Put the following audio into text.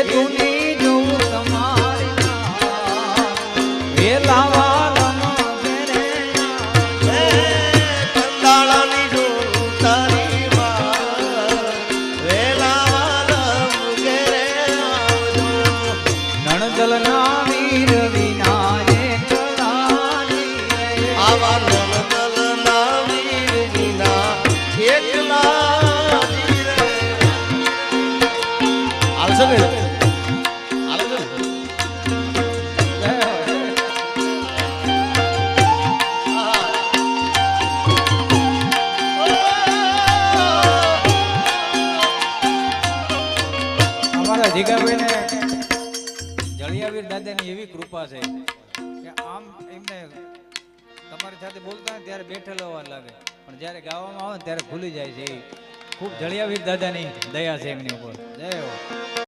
દુની જોઉં તમારી વેલાવાલમ ઘેરે કંદાળાની જોઉં તારી વેલાવાલમ ઘેરે આવજો નણદલના વીર વિના એકલાની આવા નણદલના વીર વિના એકલા આવશે ને અમારા જીગાભાઈને જળિયાવીર દાદાની એવી કૃપા છે કે આમ એમને તમારી સાથે બોલતા હોય ત્યારે બેઠેલો હોવા લાગે પણ જ્યારે ગાવામાં આવે ને ત્યારે ભૂલી જાય છે. ખૂબ જળિયાવીર દાદાની દયા છે એમની ઉપર. જય હો.